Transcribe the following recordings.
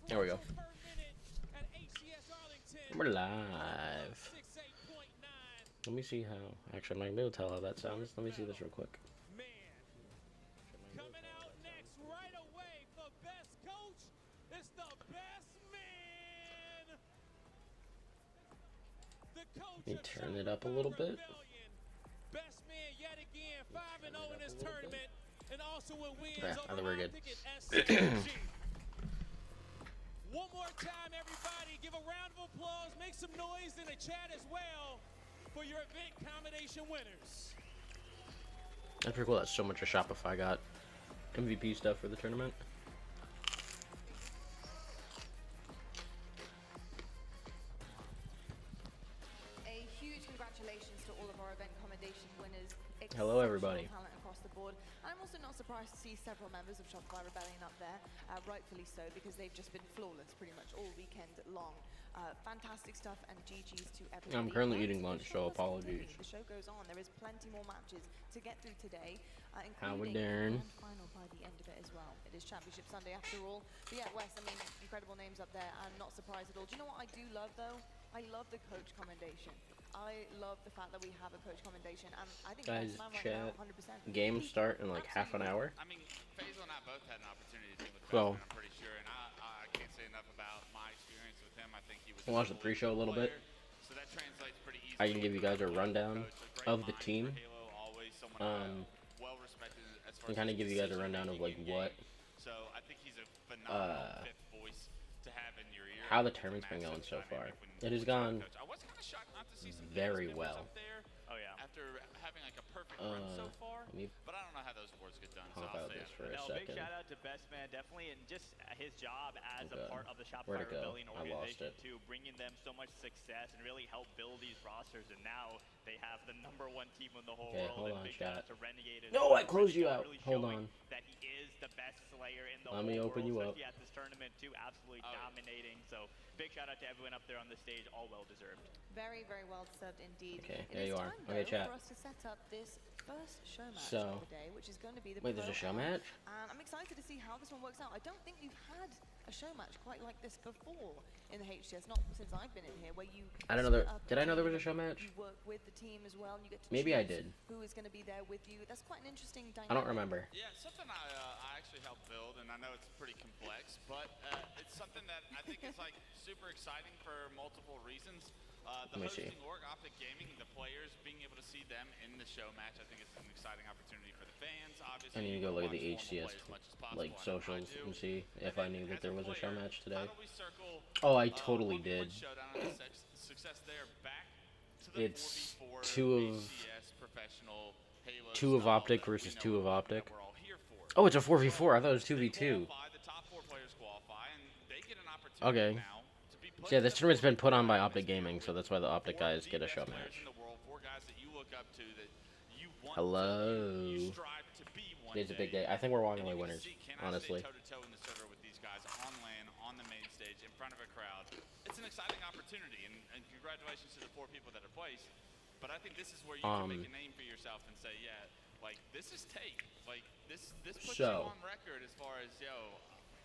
There we go. per minute at HCS Arlington. We're live. 6.8.9. Let me see how. Actually, I'm not gonna be able to tell how that sounds. Let me see this real quick. Man, coming out next right away for best coach. It's the best man. The coach Let me of turn it up a Shopify little bit. Rebellion. Best man yet again, 5-0 Turn it in up this a little tournament, and also with wins Yeah, I over think we're good. Optic and SCG. One more time, everybody, give a round of applause, make some noise in the chat as well for your event combination winners. That's pretty cool that so much of Shopify got MVP stuff for the tournament. A huge congratulations to all of our event commendation winners. Hello, everybody. Exceptional talent across the board. I'm also not surprised to see several members of Shopify Rebellion up there, rightfully so, because they've just been flawless pretty much all weekend long. Fantastic stuff, and GG's to everybody. I'm currently But eating the lunch, show so doesn't apologies. continue. The show goes on. There is plenty more matches to get through today, Howard including Darren. the grand final by the end of it as well. It is Championship Sunday after all. But yeah, Wes, I mean, incredible names up there. I'm not surprised at all. Do you know what I do love, though? I love the coach commendation. I love the fact that we have a coach commendation, and I think Guys, best man right now, chat. 100%. Games start in like half an hour. I mean, Faisal and I both had an opportunity to deal with So- Best Man, I'm pretty sure, and I can't say enough about my experience with him. I think he was We'll watch the pre-show a little bit. so that translates pretty easily. I can give you guys a rundown of the team. Well-respected as far And as kind of his give you guys a rundown of like decision-making what, in-game. So I think he's a phenomenal fifth voice to have in your ear. how the It's a tournament's been going massive so far. dynamic when It has you're gone coach. I was kind of shocked not to see some very Phoenix well. members up there. Oh yeah. After having like a perfect run so far, Let me but I don't know how those awards get done. So pop I'll out say this I for a No, big second. shout out to Best Man, definitely, and just his job as Okay. a part of the Where'd Shopify it go? Rebellion I lost organization it. too, bringing them so much success and really help build these rosters. And now they have the #1 team in the whole Okay, world. hold and on, big shout out chat. to Renegade. as No, well. I closed you Renegade out. really Hold showing on. that he is the best slayer in the Let whole me open world, you up. especially at this tournament too. Absolutely dominating. So big shout out to everyone up there on the stage. All well deserved. Very, very well served indeed. Okay, It there is you are. time, Okay, though, chat. for us to set up this first show match So- of the day, which is going to be the Wait, there's a show Pro-Am. match? And I'm excited to see how this one works out. I don't think we've had a show match quite like this before in the HCS, not since I've been in here, where you I don't know there. split up Did I know there was a team show and match? You work with the team as well, and you get to Maybe I choose did. who is going to be there with you. That's quite an interesting dynamic. I don't remember. Yeah, something I actually helped build, and I know it's pretty complex, but it's something that I think is like super exciting for multiple reasons. The Let me see. hosting org, Optic Gaming, the players, being able to see them in the show match, I think it's an exciting opportunity for the fans. Obviously, I need to you go look wanna at the watch former HCS players as much as possible. like I know I socials do. and see if I knew that As there a was a show player, match today. how do we circle, Oh, I totally one did. showdown and success there back to the It's 4v4 two of- HCS professional Halo two of style Optic that versus we know two of and Optic. that we're all here for. Oh, it's a 4v4. I thought it was 2v2. The top 4 players qualify, and they get an opportunity Okay. now to be put So yeah, in this the tournament's been put on by atmosphere Optic Gaming, so with that's why the Optic 4 of guys the get a best show players match. in the world, 4 guys that you look up to, that you want Hello. you strive to be one Today's a big day. day. I think we're walking And away you get to winners, see, can I honestly. stay toe-to-toe in the server with these guys on LAN, on the main stage, in front of a crowd. It's an exciting opportunity, and congratulations to the 4 people that are placed. But I think this is where you can make a name for yourself and say, yeah, like, this is take. Like, this puts you So, on record as far as,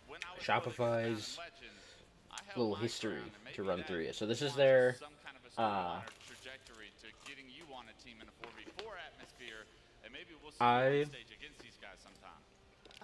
when I was Shopify's Legend, I held little my history ground, and maybe to run that through it. So this is launches their some kind of a storyline or trajectory to getting you on a team in a 4v4 atmosphere, and maybe we'll see you on stage against these guys sometime.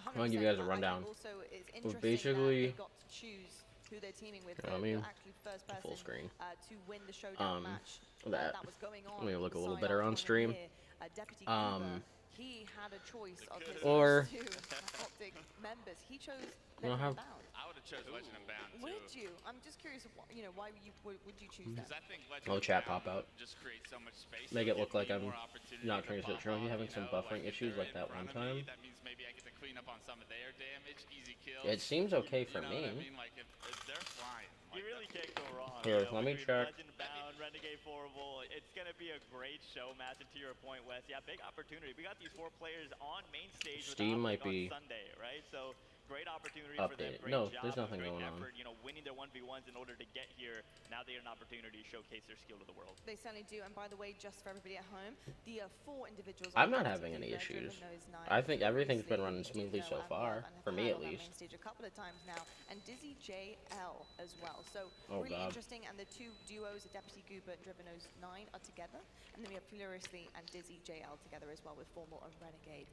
I'm gonna give you guys a rundown. Also, it's Well, interesting basically- that they got to choose who they're teaming with. I mean, actually first person full screen. to win the showdown match that. that was going on. Let me look a little beside better our on corner stream. here, Deputy Cooper, he had a choice of his Or- first 2 Optic members. He chose You know Legend how- and Bound. I would have chose Legend and Bound too. Would you? I'm just curious, why would you choose that? Because I think Legend Oh, and chat Bound pop out. just creates so much space. Make It'll it look give like me I'm more opportunity not to trying to pop sit. You're off, having some buffering like, if issues they're like in that front one of me, time. that means maybe I get to clean up on some of their damage, easy kills. It seems okay for you know what I me. mean? Like, if they're flying. You Like, really can't go wrong. Here, you know, let me between check. Legend Bound, Renegade Forward, it's going to be a great show match. And to your point, Wes, yeah, big opportunity. We got these 4 players on main stage with Steam might Optic be on Sunday, right? So great opportunity for them. Update. Great No, job, there's nothing great going on. effort, you know, winning their 1v1s in order to get here. Now they have an opportunity to showcase their skill to the world. They certainly do. And by the way, just for everybody at home, the 4 individuals. I'm on not that having any particular issues. Driven Nose 9 I think everything's been running previously, smoothly so and far, and have for me had at on that least. main stage a couple of times now, and Dizzy JL as well. So Oh, really God. interesting. And the 2 duos, Deputy Goober and Driven Nose 9, are together, and then we have Furiously and Dizzy JL together as well with Formal and Renegade.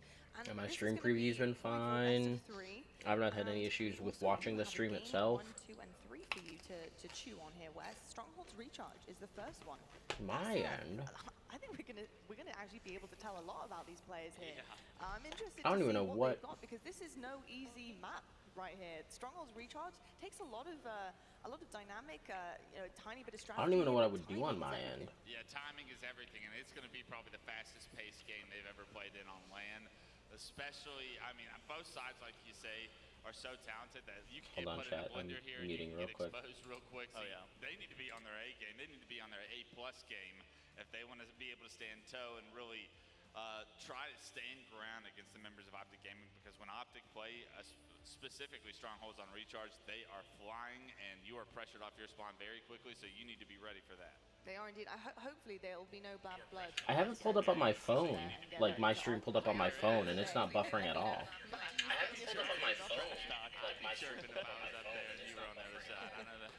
And my this is stream gonna be preview's been probably for a best of fine. 3. I've not had any And issues we with also watching do the have a stream game itself. 1, 2, and 3 for you to chew on here, Wes. Stronghold's Recharge is the first one. My end. I think we're gonna actually be able to tell a lot about these players here. Yeah. I'm interested I don't to even see know what what- they've got, because this is no easy map right here. Stronghold's Recharge takes a lot of dynamic, you know, a tiny bit of strategy. I don't even know what I and would do timing on is my everything. end. Yeah, timing is everything, and it's going to be probably the fastest paced game they've ever played in on LAN. Especially, I mean, on both sides, like you say, are so talented that you can Hold on, put in a chat, I'm blender here and you muting can real get quick. exposed real quick. So Oh, yeah. they need to be on their A game. They need to be on their A+ game if they want to be able to stand toe and really try to stand ground against the members of Optic Gaming, because when Optic play, specifically Strongholds on Recharge, they are flying and you are pressured off your spawn very quickly, so you need to be ready for that. They are indeed. Hopefully there will be no bad blood. I haven't pulled up on my phone. Like, my stream pulled up on my phone, and it's not buffering at all. I haven't pulled up on my phone. My chirping if I was up there and you were on the other side. I know that.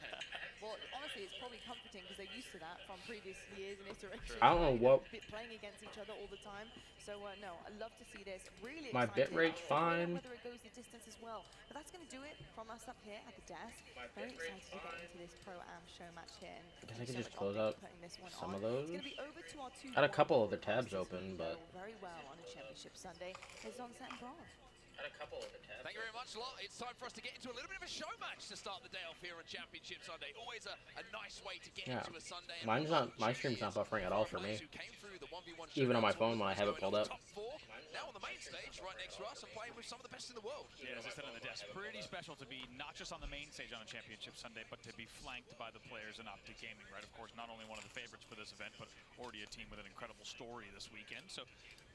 Well, honestly, it's probably comforting because they're used to that from previous years and iterations. I don't know what- Playing against each other all the time. So no, I love to see this. Really My excited. bit rate's to find out fine. Whether it goes the distance as well. But that's going to do it from us up here at the desk. Very excited to get into this Pro-Am show match here. And I guess I thank could you just so close much, out Optic, for putting this one some on. of those. It's going to be over to our 2 Had a couple other tabs open, but very well on a championship Sunday. It's on set and bronze. Thank you very much, lot. It's time for us to get into a little bit of a show match to start the day off here on Championship Sunday. Always a nice way to get Yeah. into a Sunday. And Mine's what not- my stream's not buffering at all for me. Who came through the 1v1 Even on my showdown phone when I have it tournament, pulled going up. on top 4, now on the main stage, right next to us, and playing with some of the best in the world. Yeah, as I said on the desk, pretty special to be not just on the main stage on a championship Sunday, but to be flanked by the players in Optic Gaming, right? Of course, not only one of the favorites for this event, but already a team with an incredible story this weekend. So,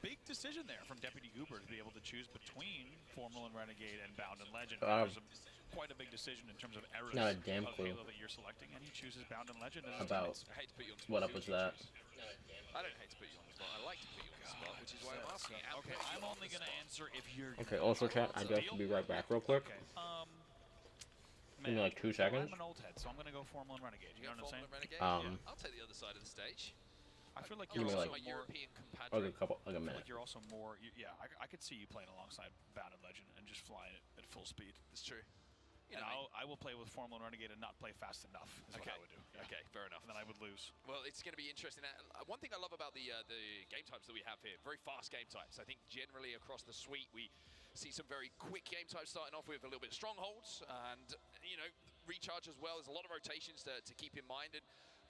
big decision there from Deputy Goober to be able to choose between Formal and Renegade and Bound and Legend. There's quite a big decision in terms of eras Not a damn of clue Halo that you're selecting, and he chooses Bound and Legend as his about teammates. I hate to put you on the spot. what up Who was would you that. choose? I don't hate to put you on the spot. I like to put you on the spot, which is why I'm asking. And Okay, put you I'm on only the going to spot. answer if you're... Okay, also chat, I do have to be right back real quick. Okay, Give me like 2 seconds. I'm an old head, so I'm going to go Formal and Renegade. You You know go what I'm Formula saying? Renegade? Yeah. I'll take the other side of the stage. I feel like Give you're me also like- my more... European Like compadre. a couple, like a I feel minute. like you're also more... Yeah, I could see you playing alongside Bound and Legend and just flying it at full speed. It's true. You And know, I will play with Formal and Renegade and not play fast enough, is what I would do. Yeah. Okay, fair enough. And then I would lose. Well, it's going to be interesting. One thing I love about the game types that we have here, very fast game types. I think generally across the suite we see some very quick game types starting off with a little bit of strongholds and, you know, recharge as well. There's a lot of rotations to keep in mind. And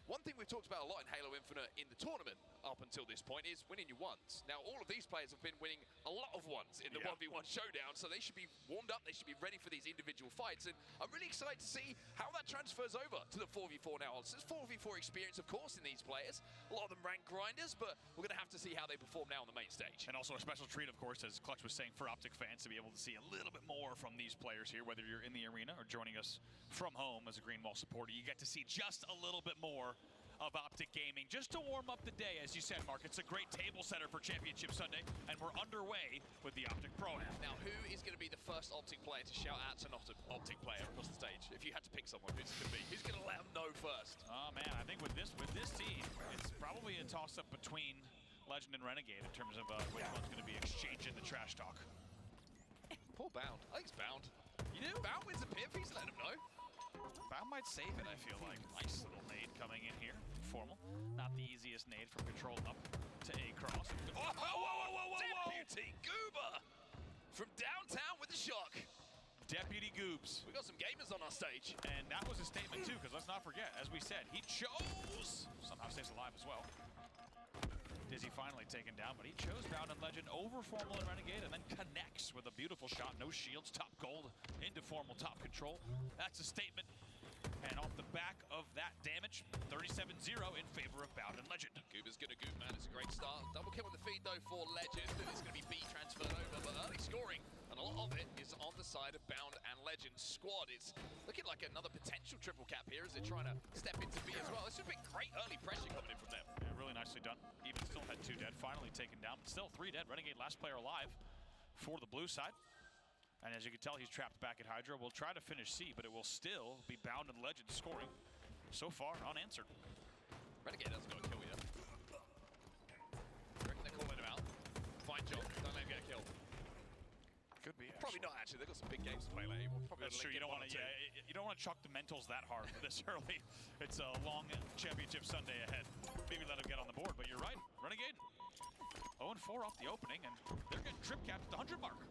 one thing we've talked about a lot in Halo Infinite in the tournament up until this point is winning your ones. Now, all of these players have been winning a lot of ones in the 1v1 showdown, so they should be warmed up, they should be ready for these individual fights, and I'm really excited to see how that transfers over to the 4v4 now. There's 4v4 experience, of course, in these players. A lot of them rank grinders, but we're going to have to see how they perform now on the main stage. And also a special treat, of course, as Clutch was saying, for Optic fans to be able to see a little bit more from these players here, whether you're in the arena or joining us from home as a Green Wall supporter. You get to see just a little bit more of Optic Gaming, just to warm up the day. As you said, Mark, it's a great table setter for Championship Sunday, and we're underway with the Optic Pro-Am. Now, who is going to be the first Optic player to shout out to an Optic player across the stage? If you had to pick someone, who's going to be? Who's going to let them know first? Oh man, I think with this team, it's probably a toss-up between Legend and Renegade in terms of which one's going to be exchanging the trash talk. Poor Bound. I think it's Bound. You do? Bound wins a pit, please let him know. Bound might save it, I feel like. Nice little nade coming in here. Formal. Not the easiest nade from control up to A cross. Oh, whoa, whoa, whoa, whoa, Deputy Goober from downtown with the shock. Deputy Goobs. We got some gamers on our stage. And that was a statement too, because let's not forget, as we said, he chose, somehow stays alive as well. Dizzy finally taken down, but he chose Bound and Legend over Formal and Renegade, and then connects with a beautiful shot. No shields, top gold into Formal, top control. That's a statement. And off the back of that damage, 37-0 in favor of Bound and Legend. Goober's gonna goop, man. It's a great start. Double kill on the feed though for Legend, and it's gonna be B transferred over, but early scoring and a lot of it is on the side of Bound and Legend squad. It's looking like another potential triple cap here as they're trying to step into B as well. This has been great early pressure coming in from them. Yeah, really nicely done. Even still had 2 dead, finally taken down, but still 3 dead. Renegade last player alive for the blue side. And as you can tell, he's trapped back at Hydra. We'll try to finish C, but it will still be Bound and Legend scoring. So far, unanswered. Renegade doesn't go a kill yet. I reckon they're calling him out. Fine job, don't let him get a kill. Could be. Probably not actually. They've got some big games to play later. We'll probably That's true. You don't want to. Yeah, you don't want to chuck the mentals that hard this early. It's a long championship Sunday ahead. Maybe let him get on the board. But you're right. Renegade 0-4 off the opening, and they're getting trip capped at the 100 mark.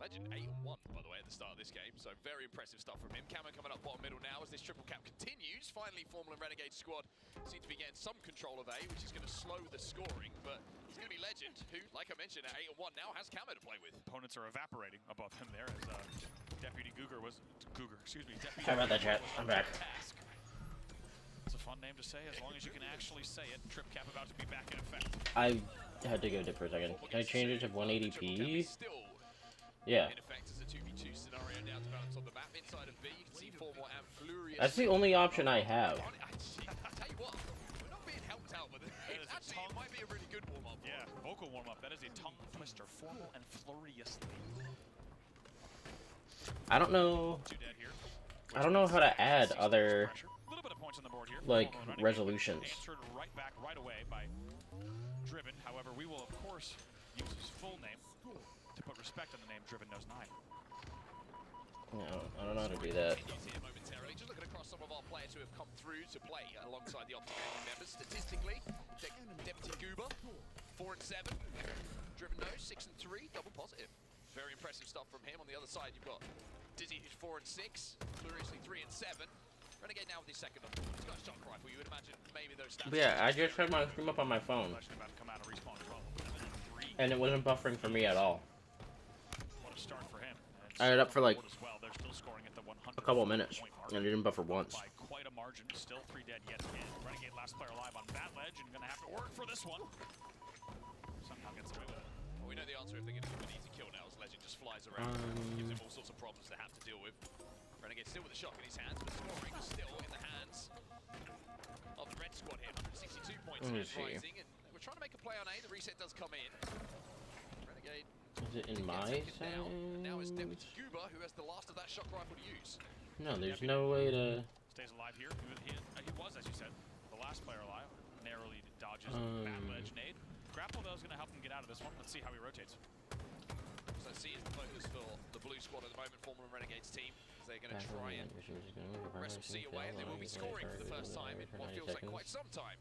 Legend 8-1, by the way, at the start of this game, so very impressive stuff from him. Camo coming up bottom middle now as this triple cap continues. Finally, Formula Renegade squad seem to be getting some control of A, which is going to slow the scoring, but it's going to be Legend, who, like I mentioned, at 8-1 now has Camo to play with. Opponents are evaporating above him there as Deputy Deputy Sorry about that, chat. I'm back. Task. It's a fun name to say as long as you can actually say it. Trip cap about to be back in effect. I had to go dip for a second. Can I change it to 180p? Still Yeah. in effect as a 2v2 scenario down to balance on the map. Inside of B, you can see Formal and Flurious. That's the only option I have. I tell you what, we're not being helped out with it. Actually, it might be a really good warm-up. Yeah, vocal warm-up. That is a tongue twister. Formal and furiously. I don't know. 2 dead here. I don't know how to add other Pressure. A little bit of points on the board here. like Formal and Renegade resolutions. Answered right back right away by Driven. However, we will of course use his full name to put respect on the name Driven Knows 9. No, I don't know how to do that. Here momentarily, just looking across some of our players who have come through to play alongside the opposite members. Statistically, Deputy Goober, 4 and 7. Driven Nose, 6 and 3, double positive. Very impressive stuff from him. On the other side, you've got Dizzy, who's 4 and 6. Furiously 3 and 7. Renegade now with his second on board. He's got a shock rifle. You would imagine maybe those stats. But yeah, I just had my stream up on my phone, Actually about to come out of respawn as well. 3. and it wasn't buffering for me at all. What a start for him. I had it up for like as well. They're still scoring at the 100 a couple minutes, point mark and it didn't buffer once. by quite a margin. Still 3 dead yet again. Renegade last player alive on that ledge and gonna have to work for this one. Somehow gets away with it. Well, we know the answer if they're going to do an easy kill now as Legend just flies around. Gives him all sorts of problems to have to deal with. Renegade still with the shock in his hands, but scoring still in the hands of the red squad here. 162 points Let me and see. rising, and we're trying to make a play on A. The reset does come in. Renegade Is it in my gets taken down, and now it's settings? Deputy Goober who has the last of that shock rifle to use. No, there's no way to. Stays alive here. He was, as you said, the last player alive. Narrowly dodges that ledge nade. Grapple though is going to help him get out of this one. Let's see how he rotates. So C is the focus for the blue squad at the moment, Formula Renegade's team. As they're going to try and wrestle C away, and they will be scoring for the first time in what feels like quite some time.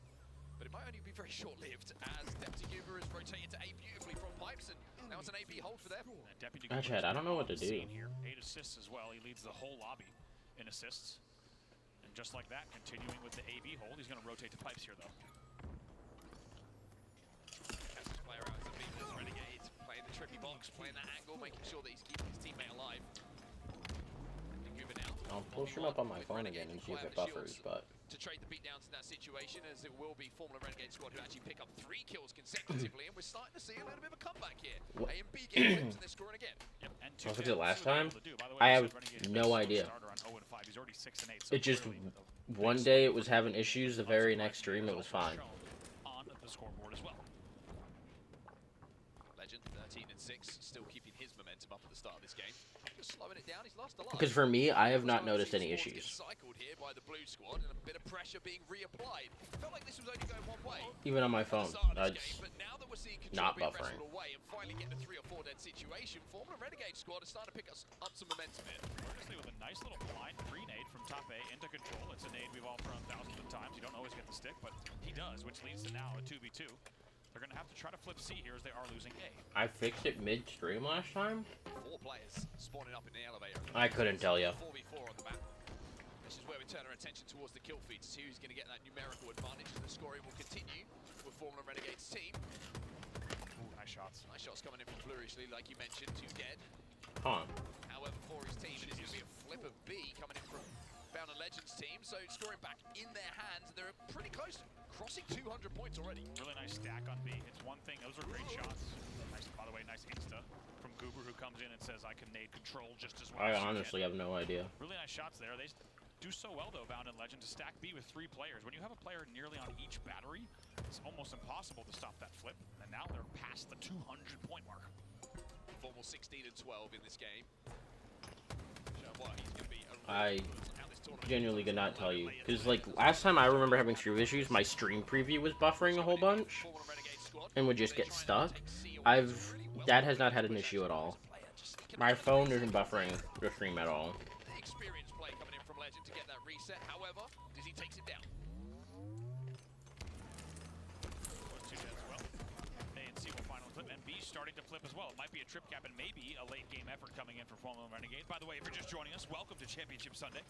But it might only be very short-lived as Deputy Goober is rotating to A beautifully from pipes, and now it's an AP hold for them. Deputy Chad, I don't know what to do. Here. 8 assists as well. He leads the whole lobby in assists. And just like that, continuing with the AB hold, he's going to rotate to pipes here, though. As his player out as a beat, as Renegade playing the tricky box, playing that angle, making sure that he's keeping his teammate alive. And Goober now. I'll pull him up on my phone again and see if it buffers, but. To trade the beatdowns in that situation, as it will be Formula Renegade squad who actually pick up 3 kills consecutively, and we're starting to see a little bit of a comeback here. A and B get flips and they're scoring again. Yep. And What was it last time? By the way, I we have said Renegade no is idea. starter on 0 and 5. He's already 6 and 8. So It just clearly the one big day it step was having issues. The very next stream it was fine. on the scoreboard as well. Legend 13 and 6, still keeping his momentum up at the start of this game. Just slowing it down. He's lost a lot. Because for me, I have not noticed any issues. Cycled here by the blue squad, and a bit of pressure being reapplied. Felt like this was only going one way. Even on my phone, But now that we're seeing not control being buffering. wrestled away and finally getting a 3 or 4 dead situation, Formula Renegade squad is starting to pick us up some momentum here. Honestly, with a nice little blind pre-nade from top A into control. It's a nade we've all thrown thousands of times. You don't always get the stick, but he does, which leads to now a 2v2. They're going to have to try to flip C here as they are losing A. I fixed it mid-stream last time. 4 players spawning up in the elevator. I couldn't tell you. 4v4 on the map. This is where we turn our attention towards the kill feed to see who's going to get that numerical advantage, as the scoring will continue with Formula Renegade's team. Ooh, nice shots. Nice shots coming in from Furiously, like you mentioned, 2 dead. Huh. However, for his team, it is going to be a flip of B coming in from Bound and Legends team, so scoring back in their hands. They're pretty close to crossing 200 points already. Really nice stack on B. It's one thing. Those are great shots. Nice, by the way, way, nice insta from Goober, who comes in and says, I can nade control just as well. I as you honestly can." have no idea. Really nice shots there. They do so well, though, Bound and Legend, to stack B with 3 players. When you have a player nearly on each battery, it's almost impossible to stop that flip. And now they're past the 200-point mark. Formal 16 and 12 in this game. Showing why he's going to be a I real influence on how this tournament genuinely could not tell you. Because, like, last time I remember having stream issues, my stream preview was buffering a whole bunch and would just get stuck. That has not had an issue at all. My phone isn't buffering the stream at all. Experienced play coming in from Legend to get that reset. However, Dizzy takes it down. A and C will finally flip, and B starting to flip as well. It might be a trip cap and maybe a late game effort coming in from Formula Renegade. By the way, if you're just joining us, welcome to Championship Sunday.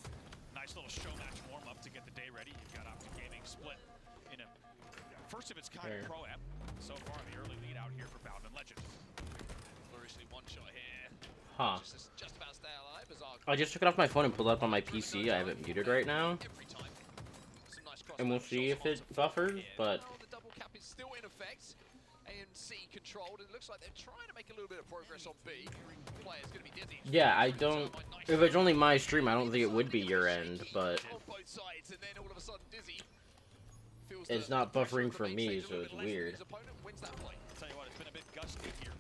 Nice little show match warm up to get the day ready. You've got Optic Gaming split in a first of its kind pro-am. So far, the early lead out here for Bound and Legend. Flourishly one shot here. Huh. Just about stay alive as our I just took it off my phone and pulled it up on my PC. I have it muted right now. every time. Some nice And we'll see if it buffers, but Well, the double cap is still in effect. A and C controlled. It looks like they're trying to make a little bit of progress on B. Player's going to be Dizzy. yeah, I don't... If it's only my stream, I don't think it would be your end, but On both sides, and then all of a sudden Dizzy feels it's the not pressure buffering of the for main me, stage a so little it's bit less, and weird. his opponent wins that play. I'll tell you what, it's been a bit gusty here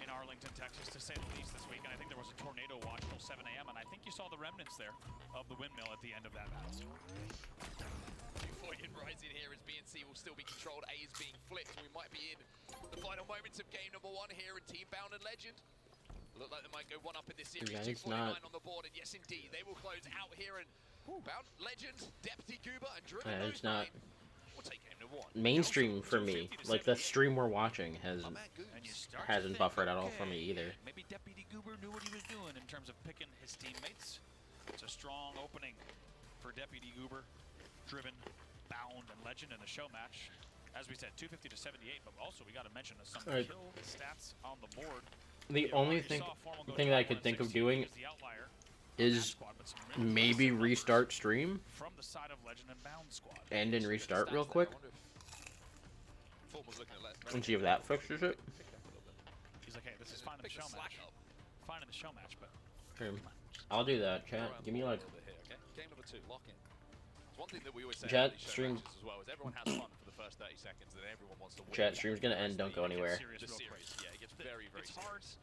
in Arlington, Texas, to say the least this week, and I think there was a tornado watch till 7 a.m., and I think you saw the remnants there of the windmill at the end of that battle. Euphorian rising here as BNC will still be controlled. A is being flipped. We might be in the final moments of game number 1 here in Team Bound and Legend. Look like they might go one up in this series. Yeah, it's 249 not- on the board, and yes, indeed, they will close out here. And Bound Legend, Deputy Goober, and Driven Yeah, it's not will take game number 1. mainstream for me. Like, the stream we're watching My man Goose. And you start to hasn't think, buffered at all for me okay, either. Maybe Deputy Goober knew what he was doing in terms of picking his teammates. It's a strong opening for Deputy Goober, Driven, Bound, and Legend in the show match. As we said, 250 to 78, but also we got to mention some Alright. kill stats on the board. The You only already saw Formal go thing that I 21 could think of 16 doing as the outlier on that is squad, but some really maybe impressive restart numbers stream, from the side of Legend and Bound squad. end and restart Stats real there. quick, I wonder if Formal's looking at and see if that fixes it. He's like, hey, this is fine in the Pick the show slack match. up. Fine in the show match, but I'll do that, chat. Around Give me the like... board a little bit here, okay? Game number 2, lock in. It's one thing that we always say Chat, about these show stream- matches as well is everyone has fun for the first 30 seconds, and then everyone wants to win. Chat, stream's gonna end, don't go anywhere. serious The real quick. series, yeah, it gets very, very It's hard. serious.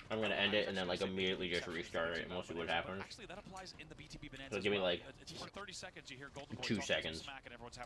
I'm gonna end it and then like immediately just restart it and we'll see what happens. Actually, that applies in the BTB Bonanza So as give me well. like It's for 30 seconds. You hear Golden Boy 2 talking some seconds. smack and everyone's having